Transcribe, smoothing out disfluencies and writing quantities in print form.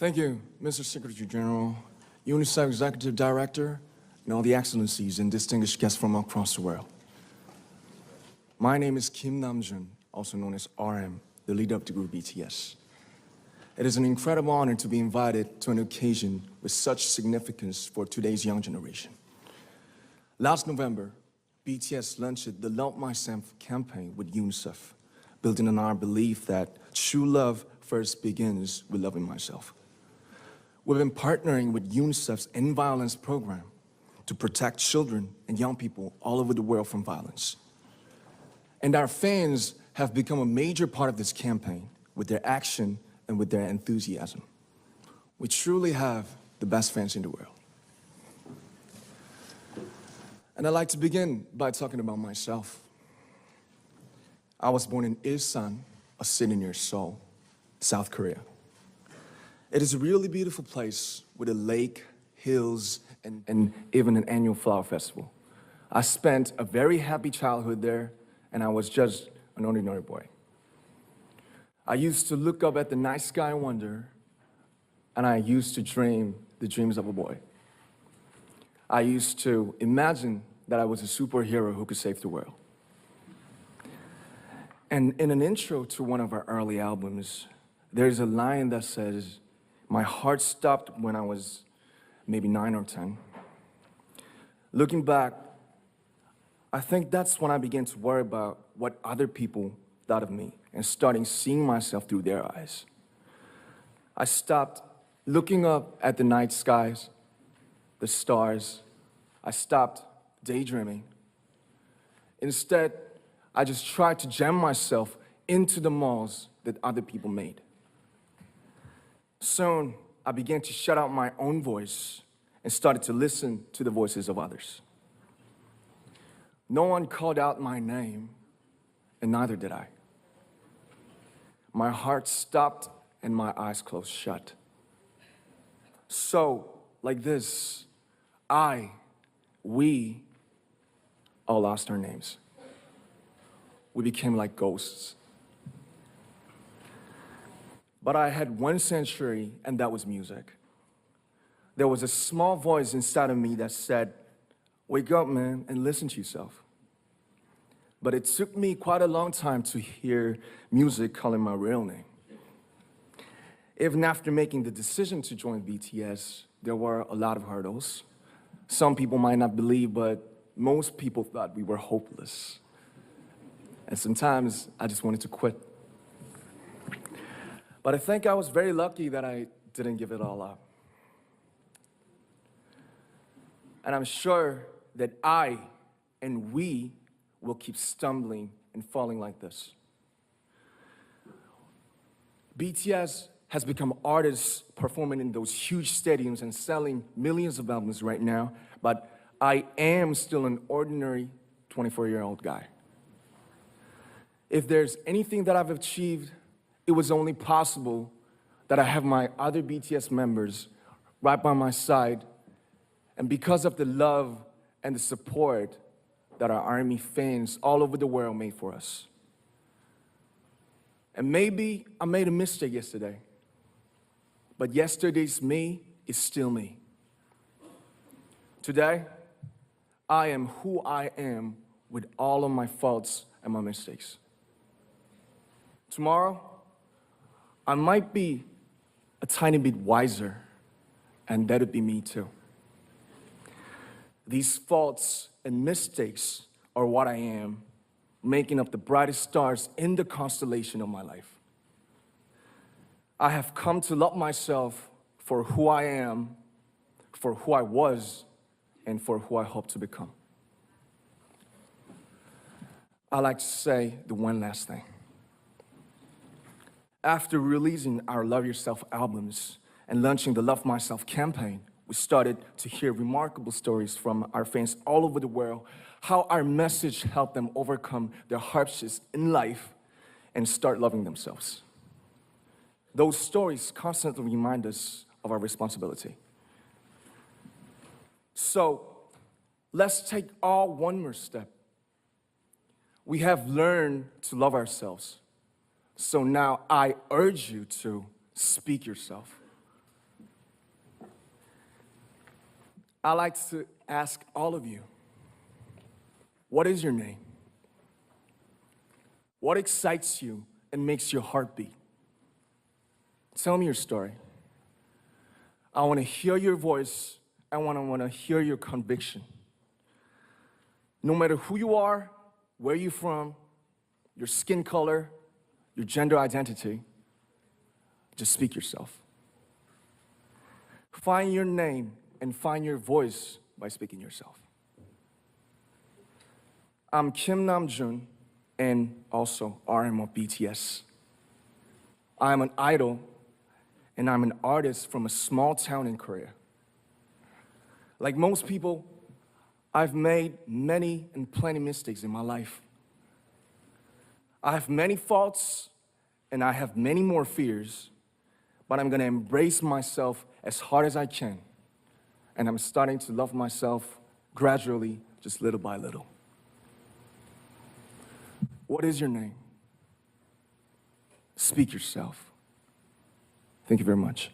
Thank you, Mr. Secretary General, UNICEF Executive Director, and all the excellencies and distinguished guests from across the world. My name is Kim Namjoon, also known as RM, the leader of the group BTS. It is an incredible honor to be invited to an occasion with such significance for today's young generation. Last November, BTS launched the Love Myself campaign with UNICEF, building on our belief that true love first begins with loving myself. We've been partnering with UNICEF's End Violence program to protect children and young people all over the world from violence. And our fans have become a major part of this campaign with their action and with their enthusiasm. We truly have the best fans in the world. And I'd like to begin by talking about myself. I was born in Ilsan, a city near Seoul, South Korea. It is a really beautiful place with a lake, hills, and even an annual flower festival. I spent a very happy childhood there, and I was just an ordinary boy. I used to look up at the night sky and wonder, and I used to dream the dreams of a boy. I used to imagine that I was a superhero who could save the world. And in an intro to one of our early albums, there's a line that says, "My heart stopped when I was maybe 9 or 10. Looking back, I think that's when I began to worry about what other people thought of me and starting seeing myself through their eyes. I stopped looking up at the night skies, the stars. I stopped daydreaming. Instead, I just tried to jam myself into the malls that other people made. Soon, I began to shut out my own voice and started to listen to the voices of others. No one called out my name, and neither did I. My heart stopped and my eyes closed shut. So, like this, we all lost our names. We became like ghosts. But I had one sanctuary, and that was music. There was a small voice inside of me that said, "Wake up, man, and listen to yourself." But it took me quite a long time to hear music calling my real name. Even after making the decision to join BTS, there were a lot of hurdles. Some people might not believe, but most people thought we were hopeless. And sometimes I just wanted to quit. But I think I was very lucky that I didn't give it all up. And I'm sure that I and we will keep stumbling and falling like this. BTS has become artists performing in those huge stadiums and selling millions of albums right now, but I am still an ordinary 24-year-old guy. If there's anything that I've achieved, it was only possible that I have my other BTS members right by my side, and because of the love and the support that our ARMY fans all over the world made for us. And maybe I made a mistake yesterday, but yesterday's me is still me. Today, I am who I am with all of my faults and my mistakes. Tomorrow, I might be a tiny bit wiser, and that'd be me too. These faults and mistakes are what I am, making up the brightest stars in the constellation of my life. I have come to love myself for who I am, for who I was, and for who I hope to become. I'd like to say the one last thing. After releasing our Love Yourself albums and launching the Love Myself campaign, we started to hear remarkable stories from our fans all over the world, how our message helped them overcome their hardships in life and start loving themselves. Those stories constantly remind us of our responsibility. So, let's take all one more step. We have learned to love ourselves. So now I urge you to speak yourself. I like to ask all of you, what is your name? What excites you and makes your heart beat? Tell me your story. I want to hear your voice. I want to hear your conviction. No matter who you are, where you're from, your skin color, your gender identity, just speak yourself. Find your name and find your voice by speaking yourself. I'm Kim Namjoon and also RM of BTS. I'm an idol and I'm an artist from a small town in Korea. Like most people, I've made many and plenty mistakes in my life. I have many faults and I have many more fears, but I'm gonna embrace myself as hard as I can. And I'm starting to love myself gradually, just little by little. What is your name? Speak yourself. Thank you very much.